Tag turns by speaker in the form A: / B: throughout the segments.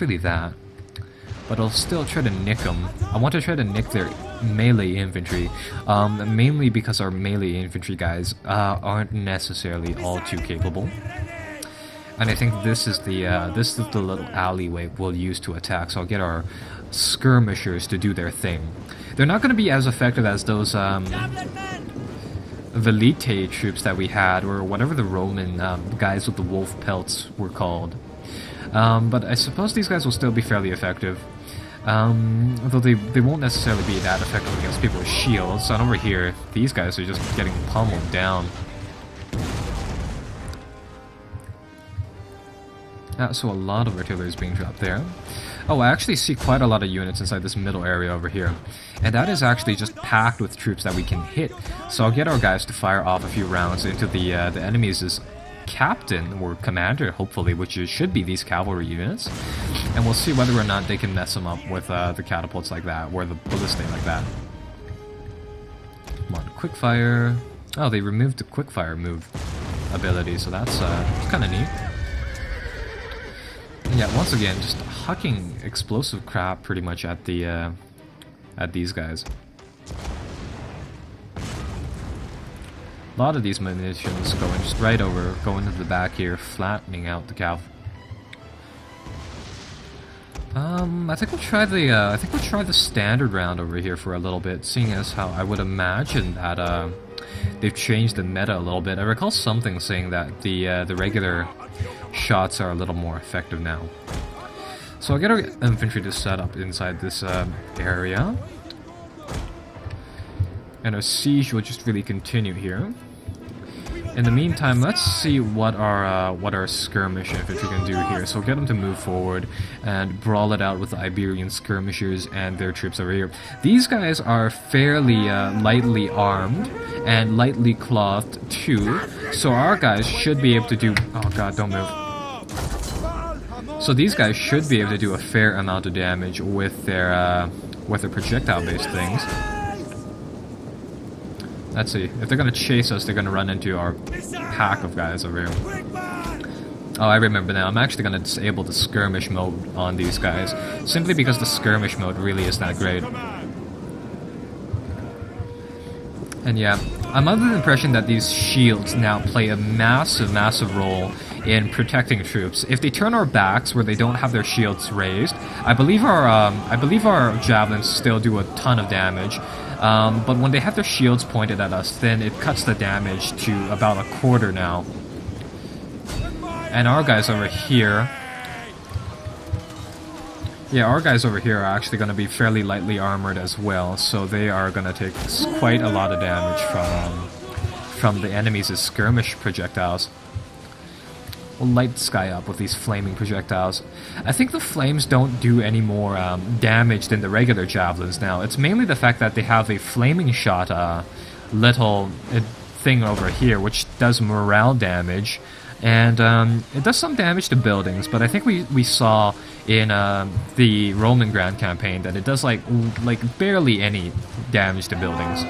A: really that. But I'll still try to nick them. I want to try to nick their melee infantry, mainly because our melee infantry guys aren't necessarily all too capable. And I think this is the little alleyway we'll use to attack. So I'll get our skirmishers to do their thing. They're not going to be as effective as those Velite troops that we had, or whatever the Roman guys with the wolf pelts were called. But I suppose these guys will still be fairly effective. Although they won't necessarily be that effective against people with shields. And over here, these guys are just getting pummeled down. So a lot of artillery is being dropped there. Oh, I actually see quite a lot of units inside this middle area over here. And that is actually just packed with troops that we can hit. So I'll get our guys to fire off a few rounds into the enemy's captain or commander, hopefully, which should be these cavalry units. And we'll see whether or not they can mess them up with the catapults like that, or the ballistae like that. Come on, quickfire. Oh, they removed the quickfire move ability, so that's kind of neat. Yeah, once again, just hucking explosive crap pretty much at the at these guys. A lot of these munitions going just right over, going to the back here, flattening out the cav. I think we'll try the standard round over here for a little bit, seeing as how I would imagine that they've changed the meta a little bit. I recall something saying that the regular shots are a little more effective now. So I'll get our infantry to set up inside this area. And our siege will just really continue here. In the meantime, let's see what our skirmish infantry can do here. So get them to move forward and brawl it out with the Iberian skirmishers and their troops over here. These guys are fairly lightly armed and lightly clothed too. So our guys should be able to do... Oh god, don't move. So these guys should be able to do a fair amount of damage with their projectile-based things. Let's see. If they're gonna chase us, they're gonna run into our pack of guys over here. Oh, I remember now. I'm actually gonna disable the skirmish mode on these guys, simply because the skirmish mode really is that great. And yeah, I'm under the impression that these shields now play a massive, massive role in protecting troops. If they turn our backs where they don't have their shields raised, I believe our javelins still do a ton of damage. But when they have their shields pointed at us, then it cuts the damage to about a quarter now. And our guys over here... Yeah, our guys over here are actually going to be fairly lightly armored as well, so they are going to take quite a lot of damage from the enemy's skirmish projectiles. We'll light the sky up with these flaming projectiles. I think the flames don't do any more damage than the regular javelins now. It's mainly the fact that they have a flaming shot little thing over here, which does morale damage. And it does some damage to buildings, but I think we saw in the Roman Grand Campaign that it does like barely any damage to buildings.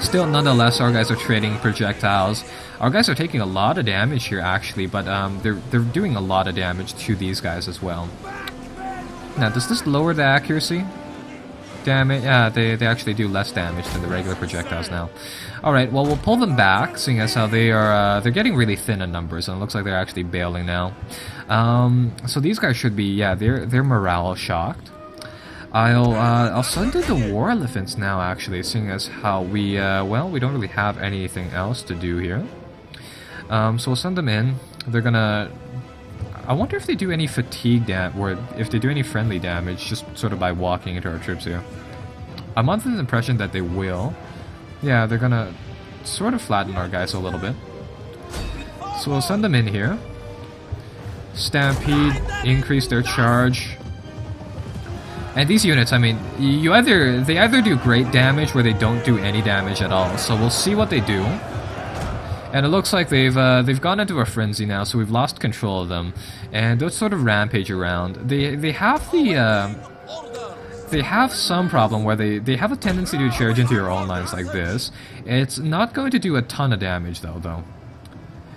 A: Still, nonetheless, our guys are trading projectiles. Our guys are taking a lot of damage here, actually, but they're doing a lot of damage to these guys as well. Now, does this lower the accuracy? Damage? Yeah, they actually do less damage than the regular projectiles now. All right, well, we'll pull them back, seeing as how they're getting really thin in numbers, and it looks like they're actually bailing now. So these guys should be, yeah, they're morale shocked. I'll send in the war elephants now, actually, seeing as how we we don't really have anything else to do here. So we'll send them in. They're gonna... I wonder if they do any fatigue damage, or if they do any friendly damage, just sort of by walking into our troops here. I'm under the impression that they will. Yeah, they're gonna sort of flatten our guys a little bit. So we'll send them in here. Stampede, increase their charge. And these units, I mean, they either do great damage or they don't do any damage at all. So we'll see what they do. And it looks like they've gone into a frenzy now, so we've lost control of them, and they'll sort of rampage around. They have some problem where they have a tendency to charge into your own lines like this. It's not going to do a ton of damage though.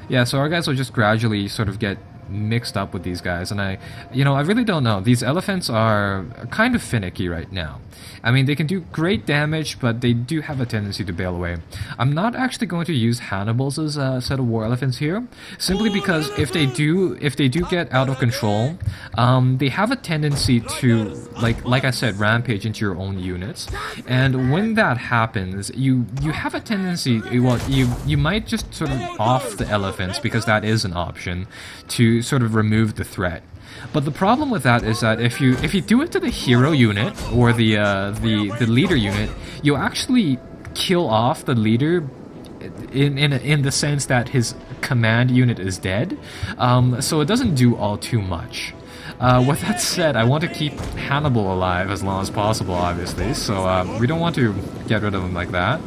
A: Yeah, so our guys will just gradually sort of get mixed up with these guys, and I really don't know. These elephants are kind of finicky right now. I mean, they can do great damage, but they do have a tendency to bail away. I'm not actually going to use Hannibals as a set of war elephants here, simply because if they do get out of control, they have a tendency to, like I said, rampage into your own units, and when that happens, you have a tendency, well, you might just sort of off the elephants, because that is an option to sort of remove the threat. But the problem with that is that if you do it to the hero unit or the leader unit, you actually kill off the leader in the sense that his command unit is dead. So it doesn't do all too much. With that said, I want to keep Hannibal alive as long as possible, obviously. So we don't want to get rid of him like that.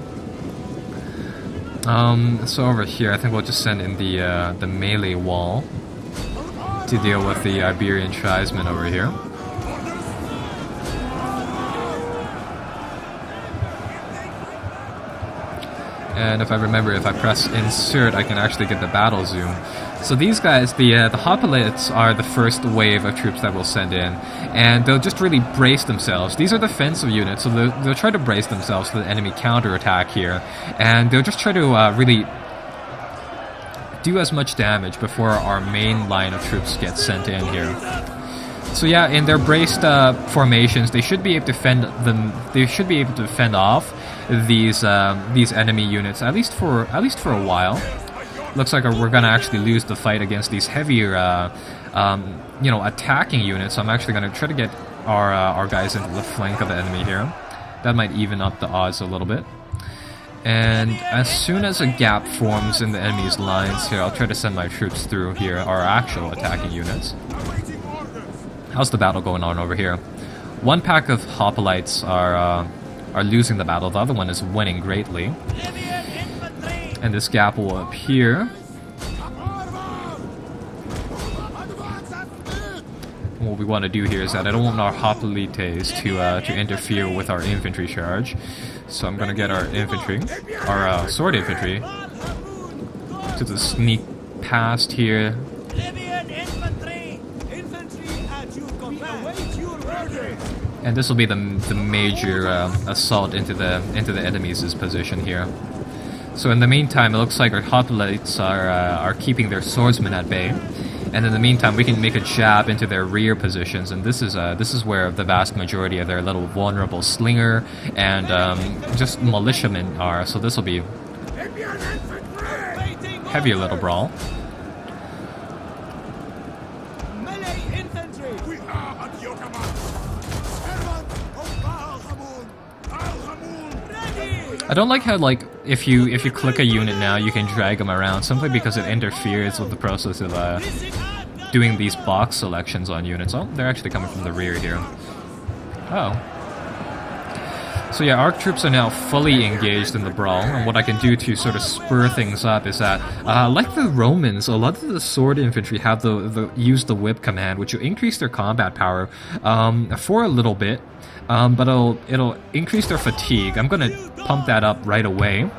A: So over here, I think we'll just send in the melee wall to deal with the Iberian tribesmen over here. And if I remember, if I press insert, I can actually get the battle zoom. So these guys, the hoplites, are the first wave of troops that we'll send in, and they'll just really brace themselves. These are defensive units, so they'll try to brace themselves to the enemy counterattack here, and they'll just try to really do as much damage before our main line of troops gets sent in here. So yeah, in their braced formations, they should be able to fend off these enemy units at least for a while. Looks like we're gonna actually lose the fight against these heavier, attacking units. So I'm actually gonna try to get our guys into the flank of the enemy here. That might even up the odds a little bit. And as soon as a gap forms in the enemy's lines here, I'll try to send my troops through here, our actual attacking units. How's the battle going on over here? One pack of hoplites are losing the battle, the other one is winning greatly. And this gap will appear. What we want to do here is that I don't want our hoplites to interfere with our infantry charge. So I'm gonna get our infantry, our sword infantry, to the sneak past here. And this will be the major assault into the enemy's position here. So in the meantime, it looks like our hoplites are keeping their swordsmen at bay. And in the meantime, we can make a jab into their rear positions, and this is where the vast majority of their little vulnerable slinger and just militiamen are. So this will be heavier little brawl. I don't like how, like, if you click a unit now, you can drag them around, simply because it interferes with the process of doing these box selections on units. Oh, they're actually coming from the rear here. Oh. So yeah, our troops are now fully engaged in the brawl, and what I can do to sort of spur things up is that, like the Romans, a lot of the sword infantry have use the whip command, which will increase their combat power for a little bit. But it'll increase their fatigue. I'm gonna pump that up right away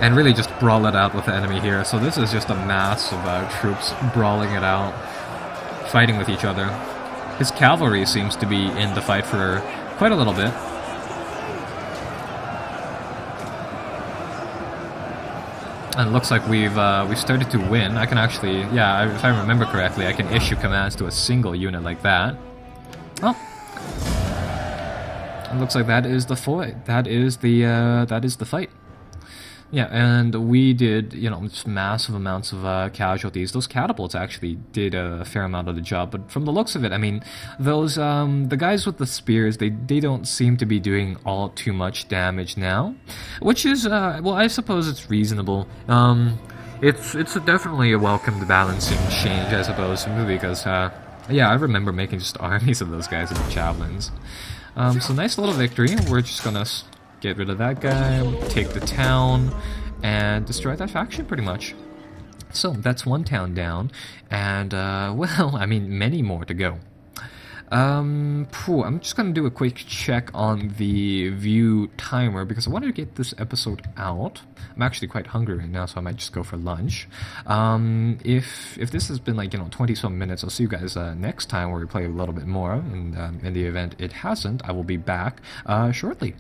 A: and really just brawl it out with the enemy here. So this is just a mass of troops brawling it out, fighting with each other. His cavalry seems to be in the fight for quite a little bit. And it looks like we've started to win. I can actually, yeah, if I remember correctly, I can issue commands to a single unit like that. Oh. It looks like that is the fight. That is the fight. Yeah, and we did, just massive amounts of casualties. Those catapults actually did a fair amount of the job, but from the looks of it, I mean, those the guys with the spears, they don't seem to be doing all too much damage now, which is well, I suppose it's reasonable. It's definitely a welcomed balancing change, I suppose, because yeah, I remember making just armies of those guys with javelins. So nice little victory. We're just gonna get rid of that guy, take the town, and destroy that faction pretty much. So that's one town down, and well, I mean, many more to go. I'm just gonna do a quick check on the view timer because I wanted to get this episode out. I'm actually quite hungry right now, so I might just go for lunch. If this has been like 20-some minutes, I'll see you guys next time where we play a little bit more. And in the event it hasn't, I will be back shortly.